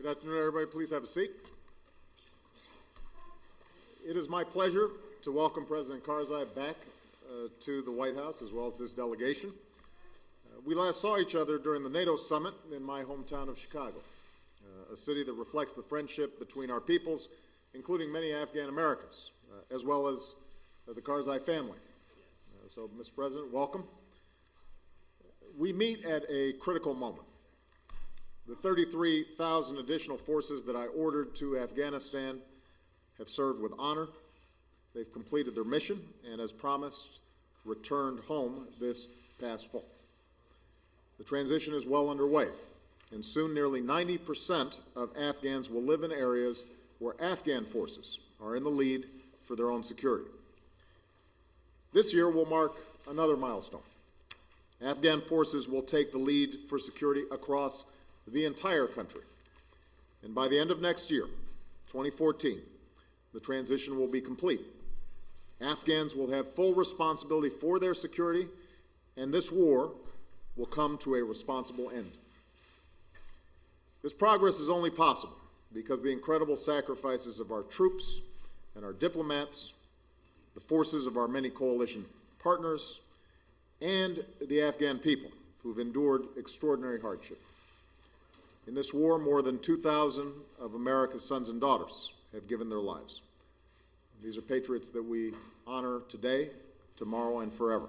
Good afternoon, everybody. Please have a seat. It is my pleasure to welcome President Karzai back to the White House, as well as this delegation. We last saw each other during the NATO summit in my hometown of Chicago, a city that reflects the friendship between our peoples, including many Afghan Americans, as well as the Karzai family. So, Mr. President, welcome. We meet at a critical moment. The 33,000 additional forces that I ordered to Afghanistan have served with honor. They've completed their mission and, as promised, returned home this past fall. The transition is well underway, and soon nearly 90% of Afghans will live in areas where Afghan forces are in the lead for their own security. This year will mark another milestone. Afghan forces will take the lead for security across the entire country. And by the end of next year, 2014, the transition will be complete. Afghans will have full responsibility for their security, and this war will come to a responsible end. This progress is only possible because of the incredible sacrifices of our troops and our diplomats, the forces of our many coalition partners, and the Afghan people who've endured extraordinary hardship. In this war, more than 2,000 of America's sons and daughters have given their lives. These are patriots that we honor today, tomorrow, and forever.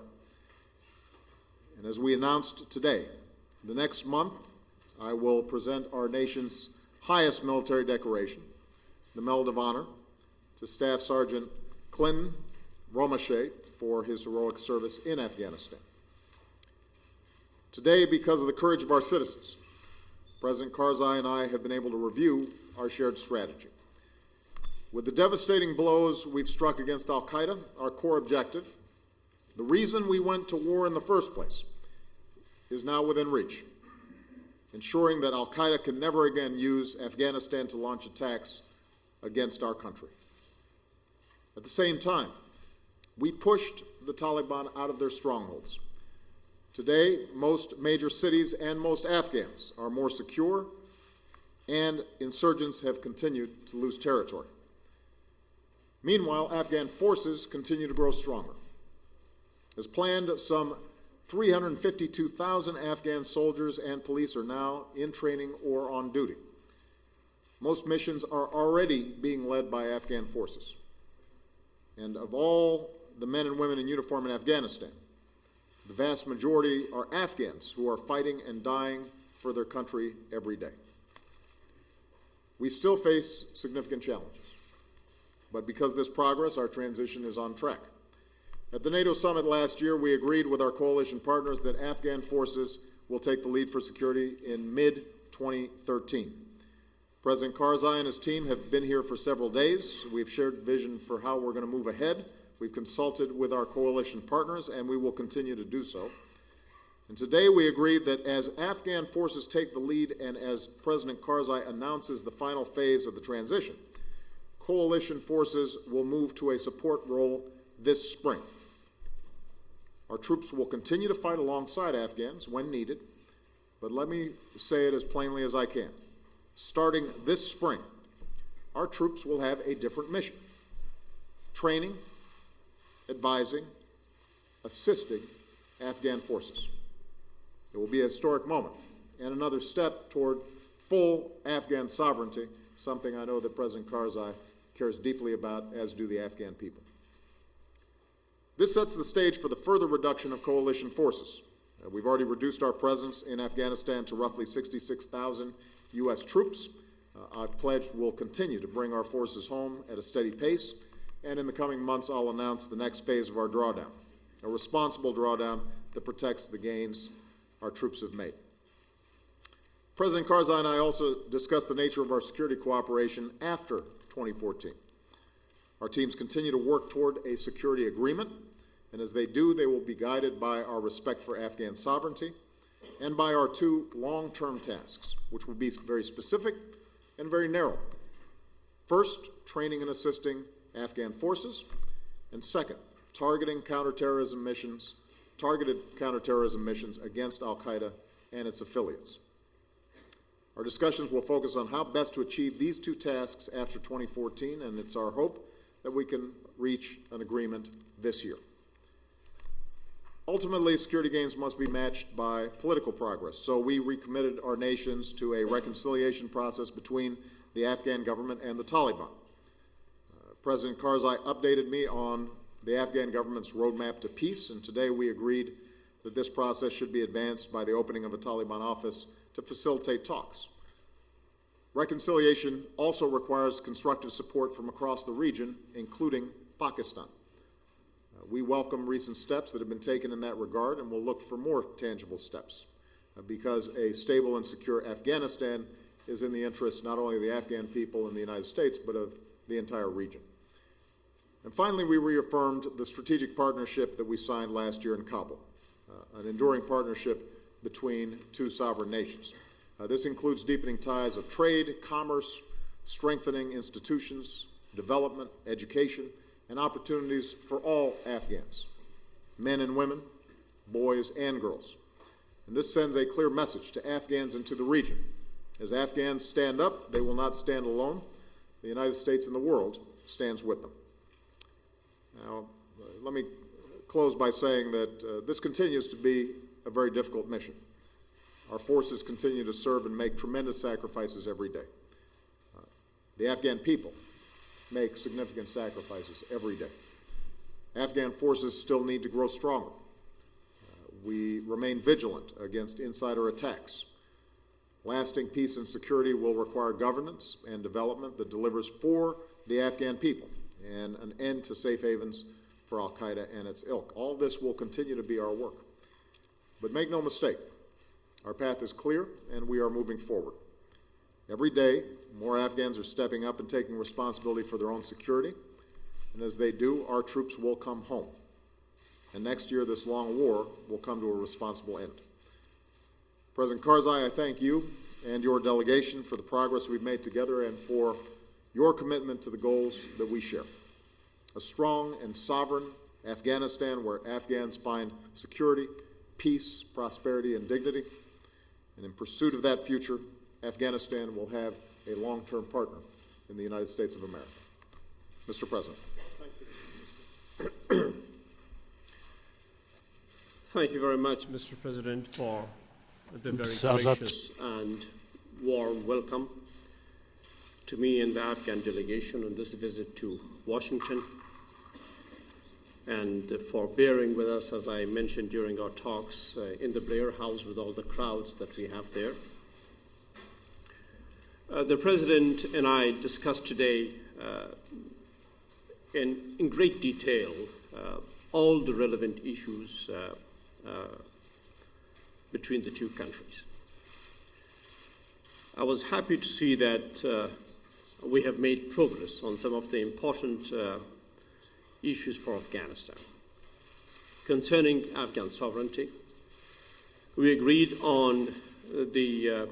And as we announced today, the next month, I will present our nation's highest military decoration, the Medal of Honor, to Staff Sergeant Clinton Romesha for his heroic service in Afghanistan. Today, because of the courage of our citizens, President Karzai and I have been able to review our shared strategy. With the devastating blows we've struck against al-Qaeda, our core objective, the reason we went to war in the first place, is now within reach, ensuring that al-Qaeda can never again use Afghanistan to launch attacks against our country. At the same time, we pushed the Taliban out of their strongholds. Today, most major cities and most Afghans are more secure, and insurgents have continued to lose territory. Meanwhile, Afghan forces continue to grow stronger. As planned, some 352,000 Afghan soldiers and police are now in training or on duty. Most missions are already being led by Afghan forces. And of all the men and women in uniform in Afghanistan, the vast majority are Afghans who are fighting and dying for their country every day. We still face significant challenges, but because of this progress, our transition is on track. At the NATO summit last year, we agreed with our coalition partners that Afghan forces will take the lead for security in mid-2013. President Karzai and his team have been here for several days. We've shared vision for how we're going to move ahead. We've consulted with our coalition partners, and we will continue to do so. And today we agreed that as Afghan forces take the lead and as President Karzai announces the final phase of the transition, coalition forces will move to a support role this spring. Our troops will continue to fight alongside Afghans when needed, but let me say it as plainly as I can. Starting this spring, our troops will have a different mission: training, advising, assisting Afghan forces. It will be a historic moment and another step toward full Afghan sovereignty, something I know that President Karzai cares deeply about, as do the Afghan people. This sets the stage for the further reduction of coalition forces. We've already reduced our presence in Afghanistan to roughly 66,000 U.S. troops. I've pledged we'll continue to bring our forces home at a steady pace, and in the coming months I'll announce the next phase of our drawdown, a responsible drawdown that protects the gains our troops have made. President Karzai and I also discussed the nature of our security cooperation after 2014. Our teams continue to work toward a security agreement, and as they do, they will be guided by our respect for Afghan sovereignty and by our two long-term tasks, which will be very specific and very narrow. First, training and assisting Afghan forces, and second, targeted counterterrorism missions against al-Qaeda and its affiliates. Our discussions will focus on how best to achieve these two tasks after 2014, and it's our hope that we can reach an agreement this year. Ultimately, security gains must be matched by political progress, so we recommitted our nations to a reconciliation process between the Afghan government and the Taliban. President Karzai updated me on the Afghan government's roadmap to peace, and today we agreed that this process should be advanced by the opening of a Taliban office to facilitate talks. Reconciliation also requires constructive support from across the region, including Pakistan. We welcome recent steps that have been taken in that regard, and we'll look for more tangible steps because a stable and secure Afghanistan is in the interest not only of the Afghan people in the United States, but of the entire region. And finally, we reaffirmed the strategic partnership that we signed last year in Kabul, an enduring partnership between two sovereign nations. This includes deepening ties of trade, commerce, strengthening institutions, development, education, and opportunities for all Afghans, men and women, boys and girls. And this sends a clear message to Afghans and to the region. As Afghans stand up, they will not stand alone. The United States and the world stands with them. Now, let me close by saying that this continues to be a very difficult mission. Our forces continue to serve and make tremendous sacrifices every day. The Afghan people make significant sacrifices every day. Afghan forces still need to grow stronger. We remain vigilant against insider attacks. Lasting peace and security will require governance and development that delivers for the Afghan people and an end to safe havens for al-Qaeda and its ilk. All this will continue to be our work. But make no mistake, our path is clear and we are moving forward. Every day, more Afghans are stepping up and taking responsibility for their own security, and as they do, our troops will come home. And next year, this long war will come to a responsible end. President Karzai, I thank you and your delegation for the progress we've made together and for your commitment to the goals that we share. A strong and sovereign Afghanistan where Afghans find security, peace, prosperity, and dignity. And in pursuit of that future, Afghanistan will have a long-term partner in the United States of America. Mr. President. Thank you very much, Mr. President, for the very gracious and warm welcome to me and the Afghan delegation on this visit to Washington, and for bearing with us, as I mentioned during our talks, in the Blair House with all the crowds that we have there. The President and I discussed today in great detail all the relevant issues between the two countries. I was happy to see that we have made progress on some of the important issues for Afghanistan. Concerning Afghan sovereignty, we agreed on the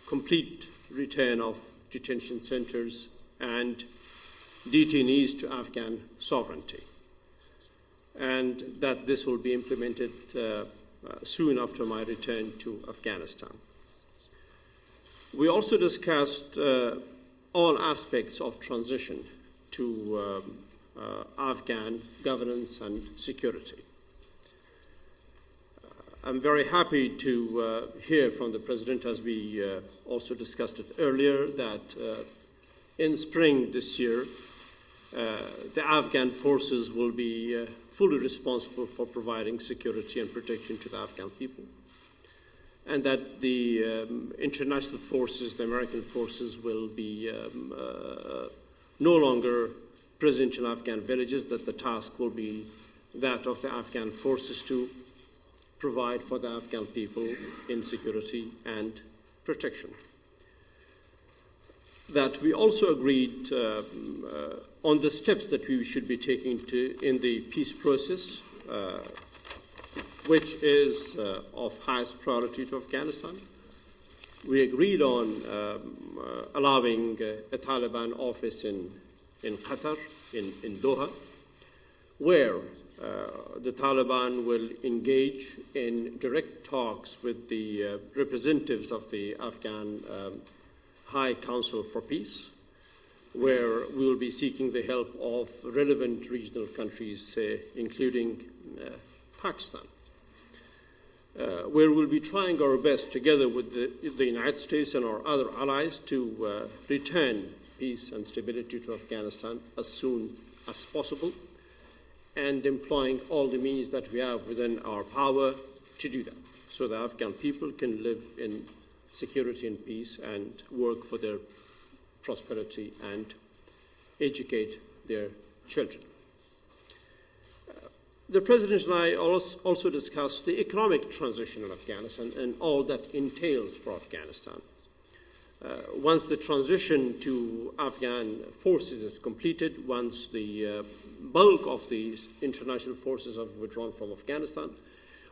complete return of detention centers and detainees to Afghan sovereignty, and that this will be implemented soon after my return to Afghanistan. We also discussed all aspects of transition to Afghan governance and security. I'm very happy to hear from the President, as we also discussed it earlier, that in spring this year, the Afghan forces will be fully responsible for providing security and protection to the Afghan people, and that the international forces, the American forces, will be no longer present in Afghan villages, that the task will be that of the Afghan forces to provide for the Afghan people in security and protection. That we also agreed on the steps that we should be taking in the peace process, which is of highest priority to Afghanistan. We agreed on allowing a Taliban office in Qatar, in Doha, where the Taliban will engage in direct talks with the representatives of the Afghan High Council for Peace, where we will be seeking the help of relevant regional countries, including Pakistan, where we'll be trying our best together with the United States and our other allies to return peace and stability to Afghanistan as soon as possible, and employing all the means that we have within our power to do that, so the Afghan people can live in security and peace and work for their prosperity and educate their children. The President and I also discussed the economic transition in Afghanistan and all that entails for Afghanistan. Once the transition to Afghan forces is completed, once the bulk of the international forces have withdrawn from Afghanistan,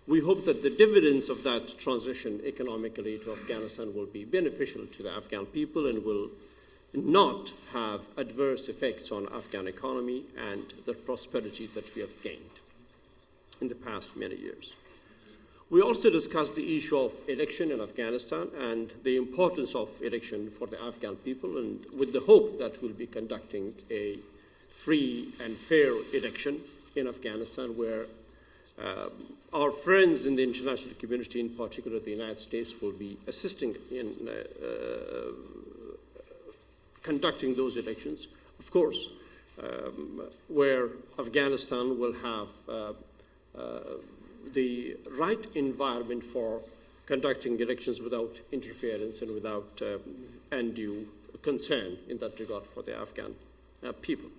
we hope that the dividends of that transition economically to Afghanistan will be beneficial to the Afghan people and will not have adverse effects on Afghan economy and the prosperity that we have gained in the past many years. We also discussed the issue of election in Afghanistan and the importance of election for the Afghan people, and with the hope that we'll be conducting a free and fair election in Afghanistan, where our friends in the international community, in particular the United States, will be assisting in conducting those elections. Of course, where Afghanistan will have the right environment for conducting elections without interference and without undue concern in that regard for the Afghan people.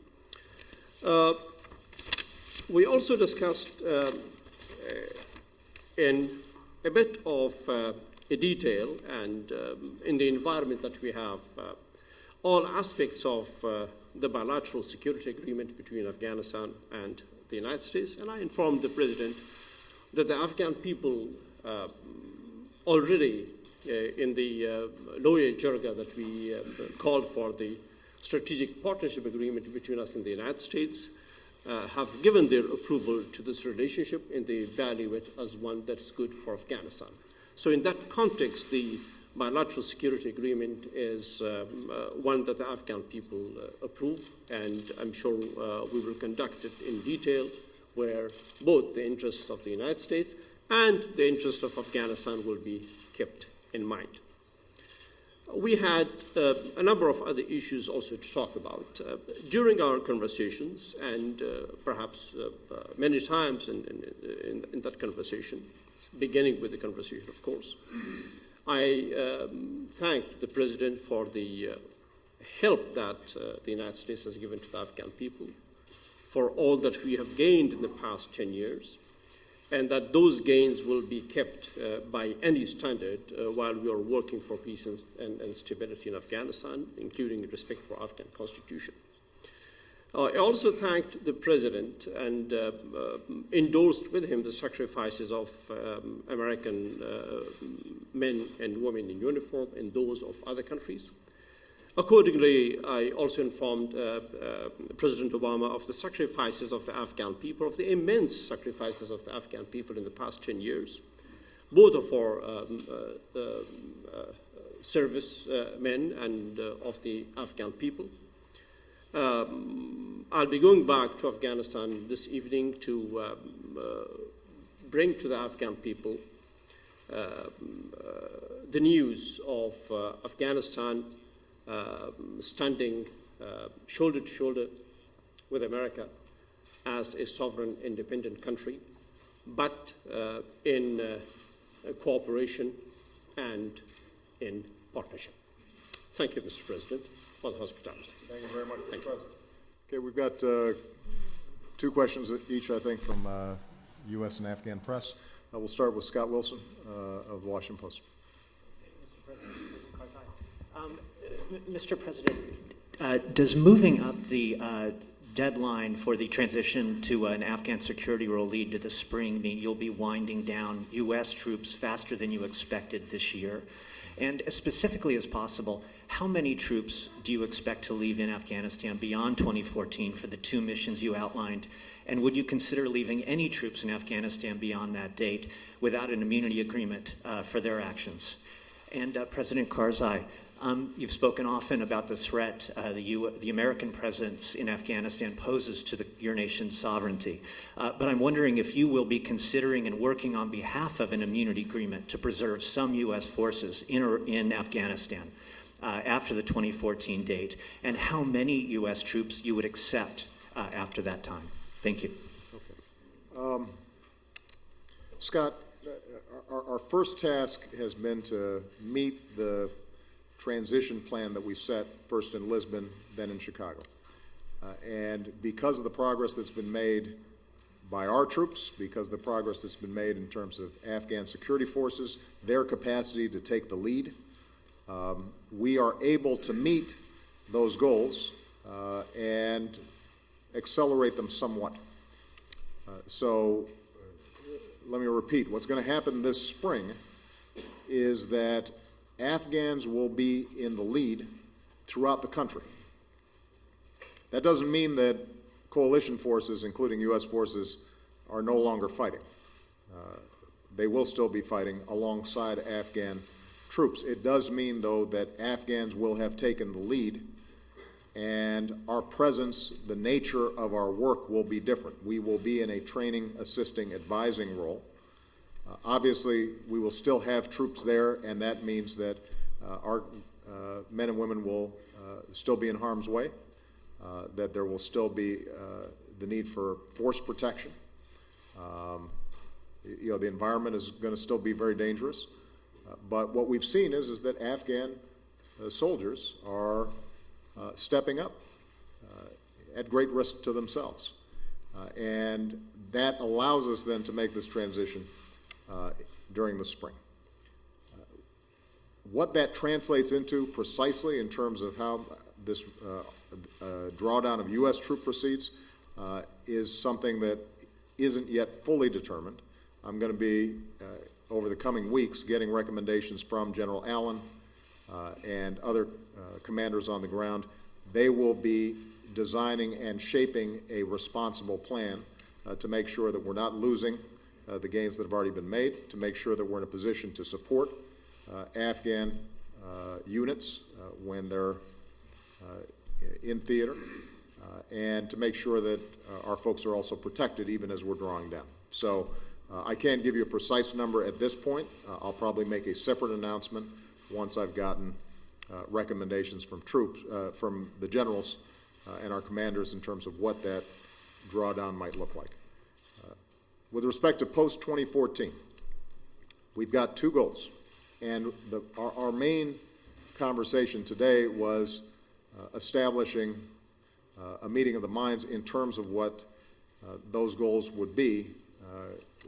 We also discussed in a bit of detail and in the environment that we have all aspects of the bilateral security agreement between Afghanistan and the United States, and I informed the President that the Afghan people already in the lawyer jargon that we called for the strategic partnership agreement between us and the United States have given their approval to this relationship, and they value it as one that's good for Afghanistan. So in that context, the bilateral security agreement is one that the Afghan people approve, and I'm sure we will conduct it in detail, where both the interests of the United States and the interests of Afghanistan will be kept in mind. We had a number of other issues also to talk about. During our conversations, and perhaps many times in that conversation, beginning with the conversation, of course, I thanked the President for the help that the United States has given to the Afghan people, for all that we have gained in the past 10 years, and that those gains will be kept by any standard while we are working for peace and stability in Afghanistan, including respect for Afghan constitution. I also thanked the President and endorsed with him the sacrifices of American men and women in uniform and those of other countries. Accordingly, I also informed President Obama of the sacrifices of the Afghan people, of the immense sacrifices of the Afghan people in the past 10 years, both of our servicemen and of the Afghan people. I'll be going back to Afghanistan this evening to bring to the Afghan people the news of Afghanistan standing shoulder to shoulder with America as a sovereign, independent country, but in cooperation and in partnership. Thank you, Mr. President, for the hospitality. Thank you very much, Mr. President. Okay, we've got two questions each, I think, from U.S. and Afghan press. We'll start with Scott Wilson of the Washington Post. Mr. President, does moving up the deadline for the transition to an Afghan security role lead to the spring mean you'll be winding down U.S. troops faster than you expected this year? And as specifically as possible, how many troops do you expect to leave in Afghanistan beyond 2014 for the 2 missions you outlined? And would you consider leaving any troops in Afghanistan beyond that date without an immunity agreement for their actions? And President Karzai, you've spoken often about the threat the American presence in Afghanistan poses to your nation's sovereignty. But I'm wondering if you will be considering and working on behalf of an immunity agreement to preserve some U.S. forces in Afghanistan after the 2014 date, and how many U.S. troops you would accept after that time. Thank you. Okay. Scott, our first task has been to meet the transition plan that we set first in Lisbon, then in Chicago. And because of the progress that's been made by our troops, because of the progress that's been made in terms of Afghan security forces, their capacity to take the lead, we are able to meet those goals and accelerate them somewhat. So let me repeat, what's going to happen this spring is that Afghans will be in the lead throughout the country. That doesn't mean that coalition forces, including U.S. forces, are no longer fighting. They will still be fighting alongside Afghan troops. It does mean, though, that Afghans will have taken the lead, and our presence, the nature of our work will be different. We will be in a training, assisting, advising role. Obviously, we will still have troops there, and that means that our men and women will still be in harm's way, that there will still be the need for force protection. The environment is going to still be very dangerous. But what we've seen is that Afghan soldiers are stepping up at great risk to themselves. And that allows us then to make this transition during the spring. What that translates into precisely in terms of how this drawdown of U.S. troop proceeds is something that isn't yet fully determined. I'm going to be, over the coming weeks, getting recommendations from General Allen and other commanders on the ground. They will be designing and shaping a responsible plan to make sure that we're not losing the gains that have already been made, to make sure that we're in a position to support Afghan units when they're in theater, and to make sure that our folks are also protected even as we're drawing down. So I can't give you a precise number at this point. I'll probably make a separate announcement once I've gotten recommendations from troops, from the generals and our commanders in terms of what that drawdown might look like. With respect to post-2014, we've got 2 goals. And our main conversation today was establishing a meeting of the minds in terms of what those goals would be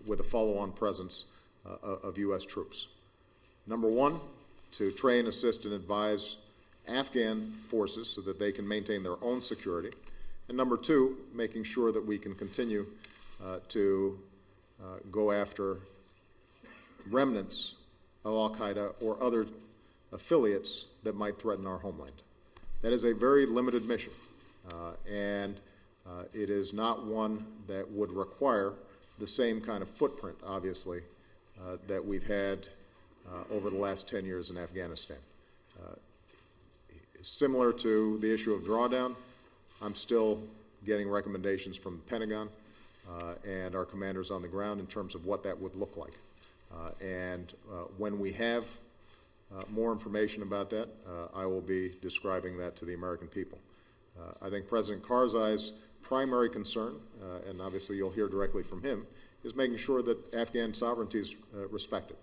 with a follow-on presence of U.S. troops. Number 1, to train, assist, and advise Afghan forces so that they can maintain their own security. And number 2, making sure that we can continue to go after remnants of al-Qaeda or other affiliates that might threaten our homeland. That is a very limited mission, and it is not one that would require the same kind of footprint, obviously, that we've had over the last 10 years in Afghanistan. Similar to the issue of drawdown, I'm still getting recommendations from the Pentagon and our commanders on the ground in terms of what that would look like. And when we have more information about that, I will be describing that to the American people. I think President Karzai's primary concern, and obviously you'll hear directly from him, is making sure that Afghan sovereignty is respected.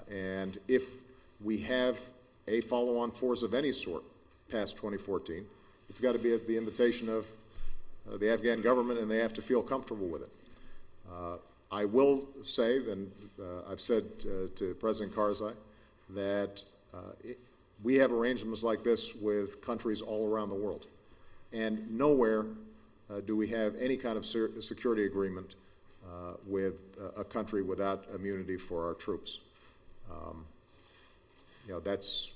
And if we have a follow-on force of any sort past 2014, it's got to be at the invitation of the Afghan government, and they have to feel comfortable with it. I will say, and I've said to President Karzai, that we have arrangements like this with countries all around the world. And nowhere do we have any kind of security agreement with a country without immunity for our troops. That's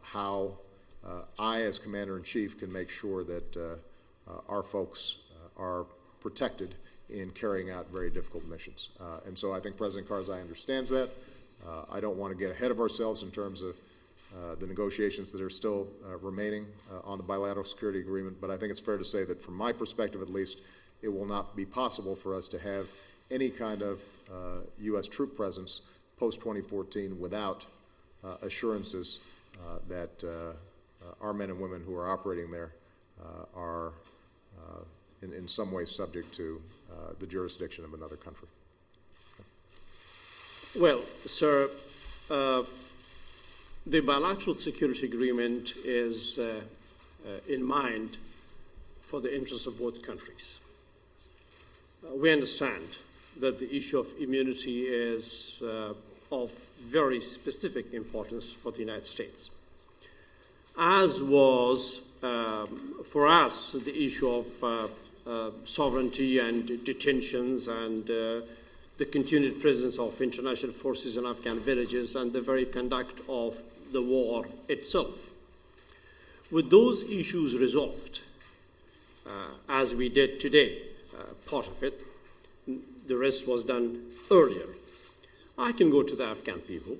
how I, as Commander-in-Chief, can make sure that our folks are protected in carrying out very difficult missions. And so I think President Karzai understands that. I don't want to get ahead of ourselves in terms of the negotiations that are still remaining on the bilateral security agreement, but I think it's fair to say that from my perspective at least, it will not be possible for us to have any kind of U.S. troop presence post-2014 without assurances that our men and women who are operating there are in some way subject to the jurisdiction of another country. Well, sir, the bilateral security agreement is in mind for the interests of both countries. We understand that the issue of immunity is of very specific importance for the United States, as was for us the issue of sovereignty and detentions and the continued presence of international forces in Afghan villages and the very conduct of the war itself. With those issues resolved, as we did today, part of it, the rest was done earlier, I can go to the Afghan people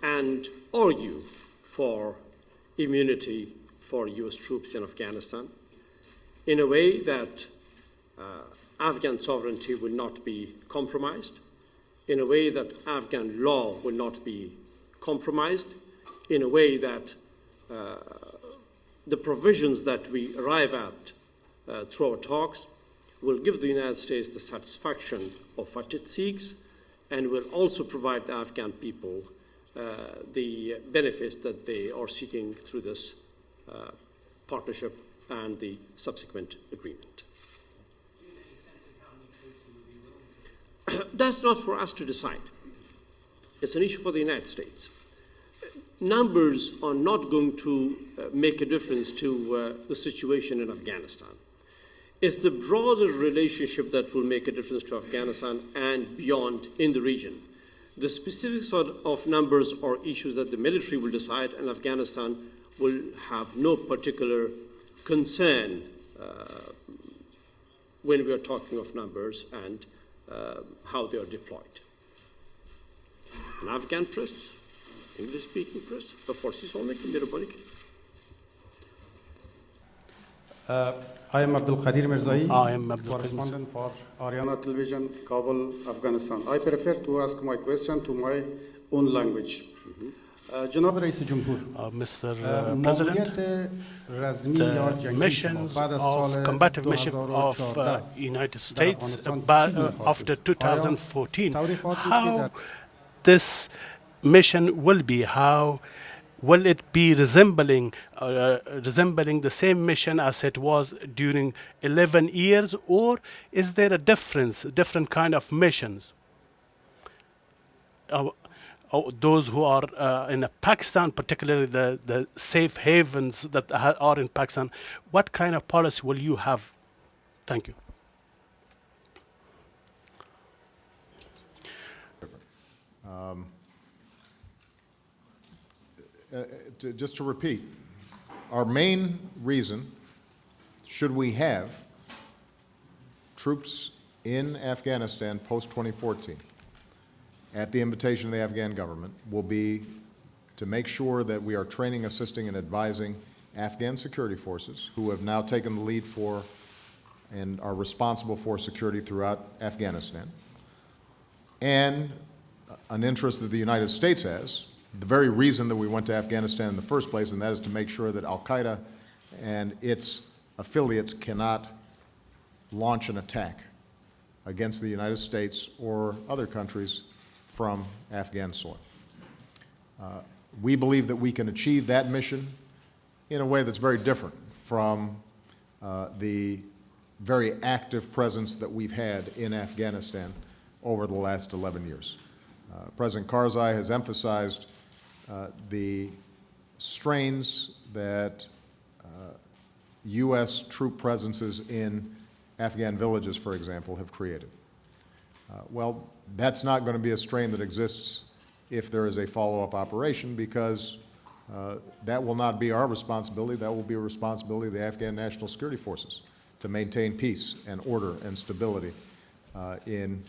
and argue for immunity for U.S. troops in Afghanistan in a way that Afghan sovereignty will not be compromised, in a way that Afghan law will not be compromised, in a way that the provisions that we arrive at through our talks will give the United States the satisfaction of what it seeks and will also provide the Afghan people the benefits that they are seeking through this partnership and the subsequent agreement. That's not for us to decide. It's an issue for the United States. Numbers are not going to make a difference to the situation in Afghanistan. It's the broader relationship that will make a difference to Afghanistan and beyond in the region. The specifics of numbers are issues that the military will decide, and Afghanistan will have no particular concern when we are talking of numbers and how they are deployed. An Afghan press, English-speaking press, the forces are making their money. I am Abdul Qadir Mirzai, I am Abdul Qadir correspondent for Ariana Television, Kabul, Afghanistan. I prefer to ask my question to my own language. جناب رئیس جمهور Mr. President, the missions of combative mission of United States after 2014, how this mission will be, how will it be resembling the same mission as it was during 11 years, or is there a different kind of missions? Those who are in Pakistan, particularly the safe havens that are in Pakistan, what kind of policy will you have? Thank you. Just to repeat, our main reason, should we have troops in Afghanistan post-2014, at the invitation of the Afghan government, will be to make sure that we are training, assisting, and advising Afghan security forces who have now taken the lead for and are responsible for security throughout Afghanistan, and an interest that the United States has, the very reason that we went to Afghanistan in the first place, and that is to make sure that al-Qaeda and its affiliates cannot launch an attack against the United States or other countries from Afghan soil. We believe that we can achieve that mission in a way that's very different from the very active presence that we've had in Afghanistan over the last 11 years. President Karzai has emphasized the strains that U.S. troop presences in Afghan villages, for example, have created. Well, that's not going to be a strain that exists if there is a follow-up operation, because that will not be our responsibility. That will be a responsibility of the Afghan National Security Forces to maintain peace and order and stability in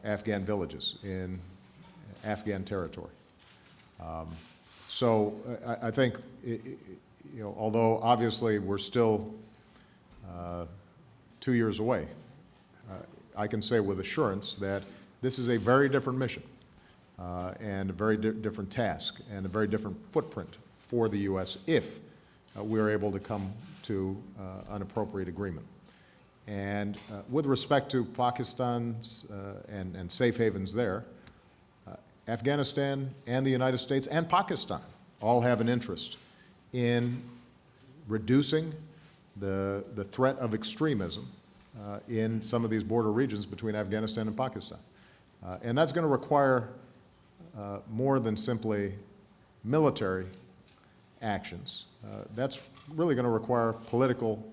Afghan villages, in Afghan territory. So I think, although obviously we're still 2 years away, I can say with assurance that this is a very different mission and a very different task and a very different footprint for the U.S. if we are able to come to an appropriate agreement. And with respect to Pakistan's and safe havens there, Afghanistan and the United States and Pakistan all have an interest in reducing the threat of extremism in some of these border regions between Afghanistan and Pakistan. And that's going to require more than simply military actions. That's really going to require political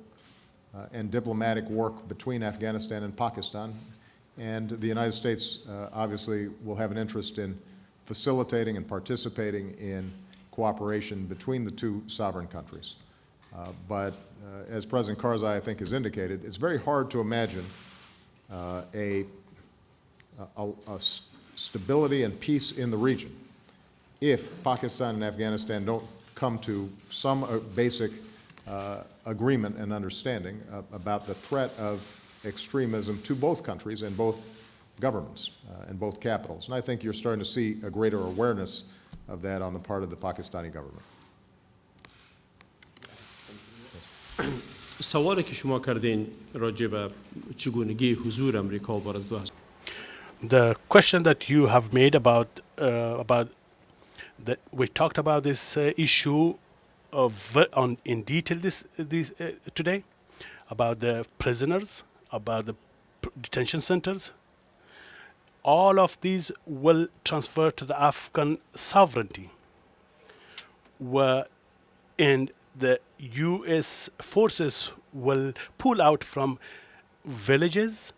and diplomatic work between Afghanistan and Pakistan. And the United States obviously will have an interest in facilitating and participating in cooperation between the two sovereign countries. But as President Karzai, I think, has indicated, it's very hard to imagine a stability and peace in the region if Pakistan and Afghanistan don't come to some basic agreement and understanding about the threat of extremism to both countries and both governments and both capitals. And I think you're starting to see a greater awareness of that on the part of the Pakistani government. سوالی که شما کردین راجع به چگونگی حضور امریکا بعد از 2000 The question that you have made about that we talked about this issue in detail today, about the prisoners, about the detention centers. All of these will transfer to the Afghan sovereignty, and the U.S. forces will pull out from villages,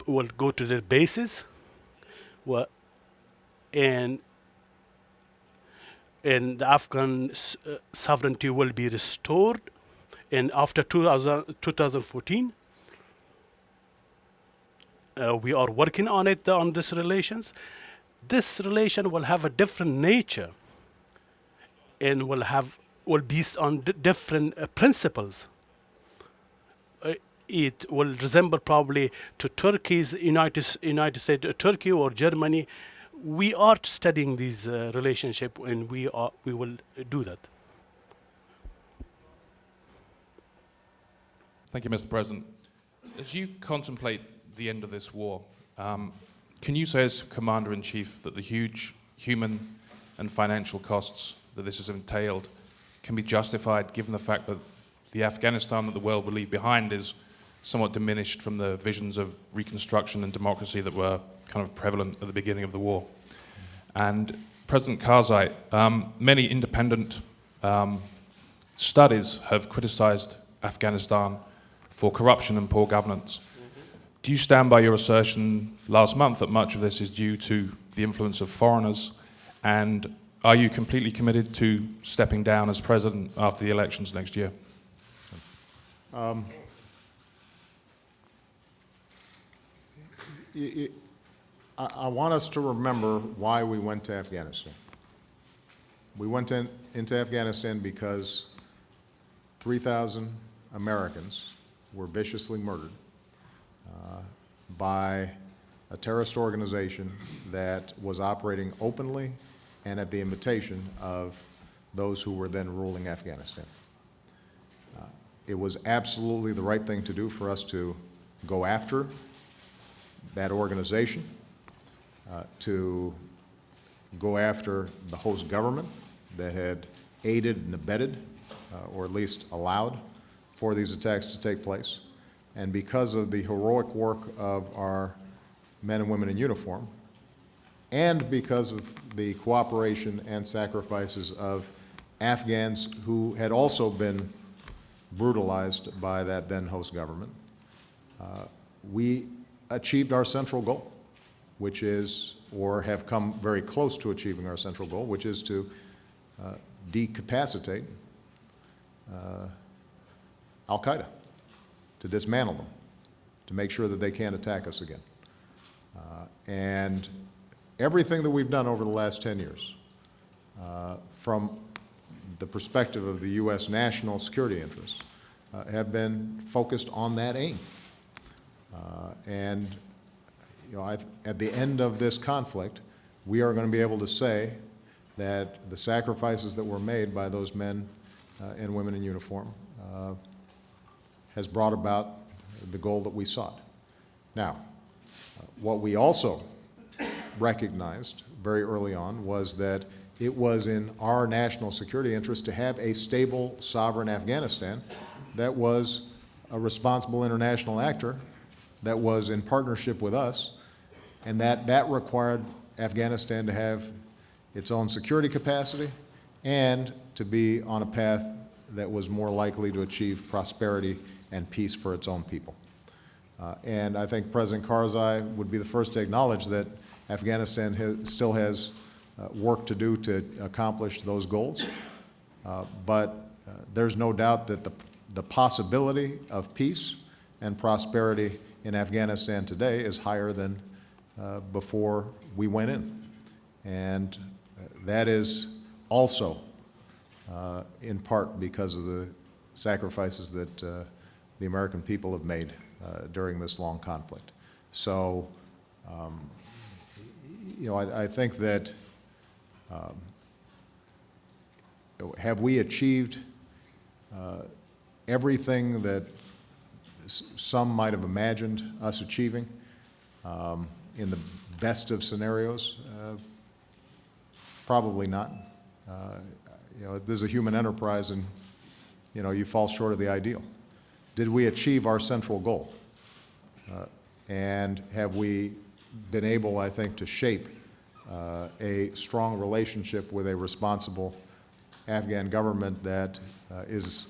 will go to their bases, and the Afghan sovereignty will be restored. And after 2014, we are working on it, on these relations. This relation will have a different nature and will be based on different principles. It will resemble probably to Turkey's United States, Turkey or Germany. We are studying this relationship, and we will do that. Thank you, Mr. President. As you contemplate the end of this war, can you say as Commander-in-Chief that the huge human and financial costs that this has entailed can be justified given the fact that the Afghanistan that the world will leave behind is somewhat diminished from the visions of reconstruction and democracy that were kind of prevalent at the beginning of the war? And President Karzai, many independent studies have criticized Afghanistan for corruption and poor governance. Do you stand by your assertion last month that much of this is due to the influence of foreigners? And are you completely committed to stepping down as president after the elections next year? I want us to remember why we went to Afghanistan. We went into Afghanistan because 3,000 Americans were viciously murdered by a terrorist organization that was operating openly and at the invitation of those who were then ruling Afghanistan. It was absolutely the right thing to do for us to go after that organization, to go after the host government that had aided and abetted, or at least allowed for these attacks to take place. And because of the heroic work of our men and women in uniform, and because of the cooperation and sacrifices of Afghans who had also been brutalized by that then host government, we achieved our central goal, which is, or have come very close to achieving our central goal, which is to decapacitate Al-Qaeda, to dismantle them, to make sure that they can't attack us again. And everything that we've done over the last 10 years, from the perspective of the U.S. national security interests, have been focused on that aim. And you know, at the end of this conflict, we are going to be able to say that the sacrifices that were made by those men and women in uniform has brought about the goal that we sought. Now, what we also recognized very early on was that it was in our national security interest to have a stable, sovereign Afghanistan that was a responsible international actor, that was in partnership with us, and that required Afghanistan to have its own security capacity and to be on a path that was more likely to achieve prosperity and peace for its own people. And I think President Karzai would be the first to acknowledge that Afghanistan still has work to do to accomplish those goals. But there's no doubt that the possibility of peace and prosperity in Afghanistan today is higher than before we went in. And that is also in part because of the sacrifices that the American people have made during this long conflict. So, you know, I think that have we achieved everything that some might have imagined us achieving in the best of scenarios? Probably not. You know, there's a human enterprise, and you know, you fall short of the ideal. Did we achieve our central goal? And have we been able, I think, to shape a strong relationship with a responsible Afghan government that is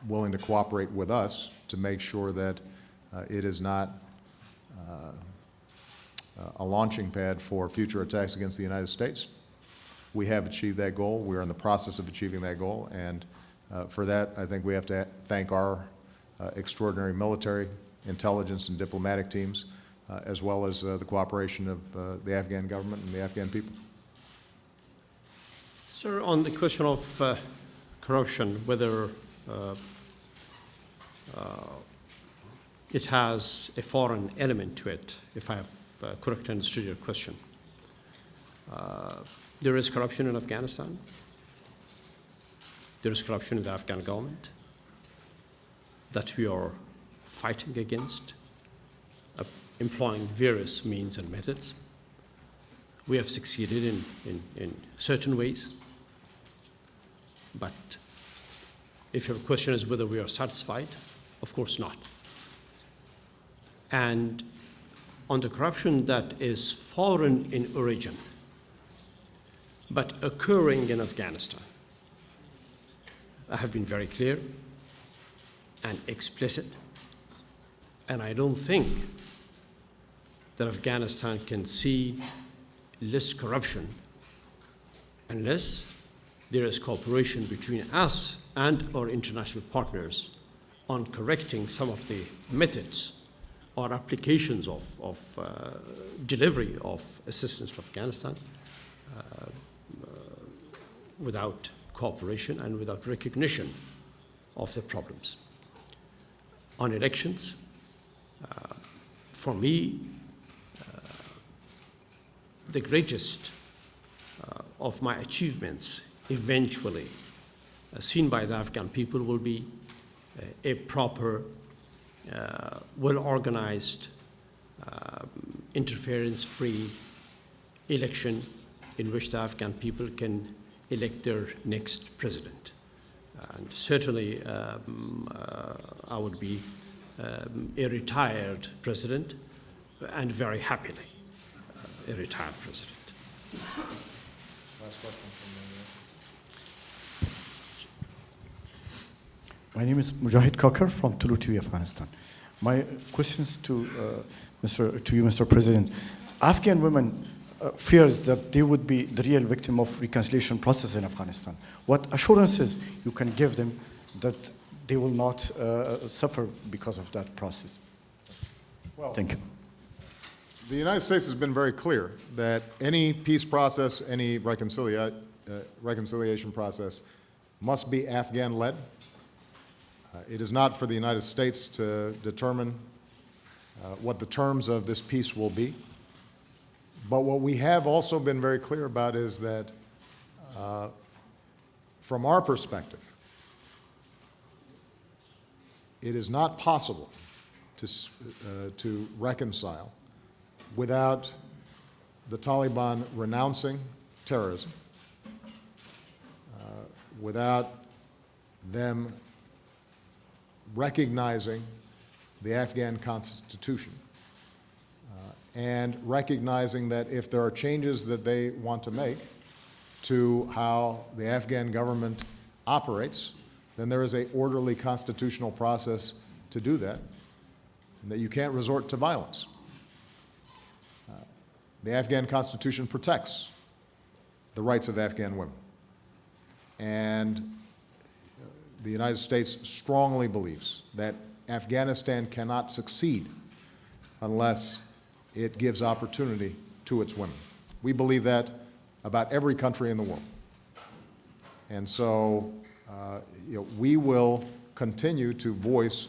willing to cooperate with us to make sure that it is not a launching pad for future attacks against the United States? We have achieved that goal. We are in the process of achieving that goal, and for that, I think we have to thank our extraordinary military, intelligence, and diplomatic teams, as well as the cooperation of the Afghan government and the Afghan people. Sir, on the question of corruption, whether it has a foreign element to it, if I have correctly understood your question. There is corruption in Afghanistan. There is corruption in the Afghan government that we are fighting against, employing various means and methods. We have succeeded in certain ways, but if your question is whether we are satisfied, of course not. And on the corruption that is foreign in origin, but occurring in Afghanistan, I have been very clear and explicit, and I don't think that Afghanistan can see less corruption unless there is cooperation between us and our international partners on correcting some of the methods or applications of delivery of assistance to Afghanistan without cooperation and without recognition of the problems. On elections, for me, the greatest of my achievements eventually seen by the Afghan people will be a proper, well-organized, interference-free election in which the Afghan people can elect their next president. And certainly, I would be a retired president, and very happily a retired president. Last question from My name is Mujahid Kakar from Tulu TV, Afghanistan. My question is to you, Mr. President. Afghan women fears that they would be the real victim of reconciliation process in Afghanistan. What assurances you can give them that they will not suffer because of that process? Well, Thank you. the United States has been very clear that any peace process, any reconciliation process must be Afghan-led. It is not for the United States to determine what the terms of this peace will be. But what we have also been very clear about is that from our perspective, it is not possible to reconcile without the Taliban renouncing terrorism, without them recognizing the Afghan Constitution, and recognizing that if there are changes that they want to make to how the Afghan government operates, then there is an orderly constitutional process to do that, and that you can't resort to violence. The Afghan Constitution protects the rights of Afghan women. And the United States strongly believes that Afghanistan cannot succeed unless it gives opportunity to its women. We believe that about every country in the world. And so we will continue to voice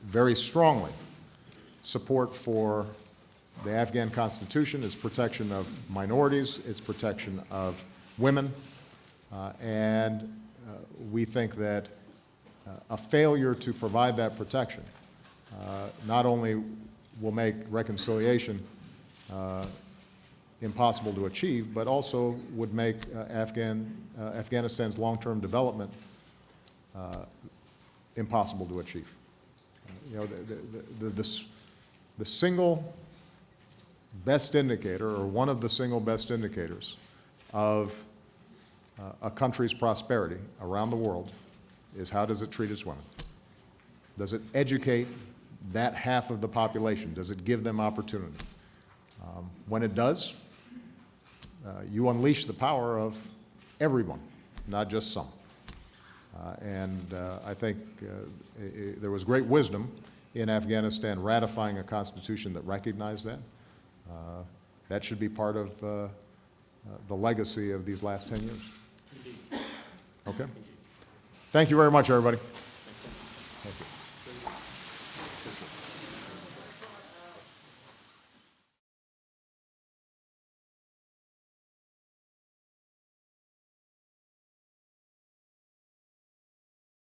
very strongly support for the Afghan Constitution, its protection of minorities, its protection of women, and we think that a failure to provide that protection not only will make reconciliation impossible to achieve, but also would make Afghanistan's long-term development impossible to achieve. The single best indicator, or one of the single best indicators of a country's prosperity around the world is how does it treat its women? Does it educate that half of the population? Does it give them opportunity? When it does, you unleash the power of everyone, not just some. I think there was great wisdom in Afghanistan ratifying a constitution that recognized that. That should be part of the legacy of these last 10 years. Okay? Thank you very much, everybody. Thank you.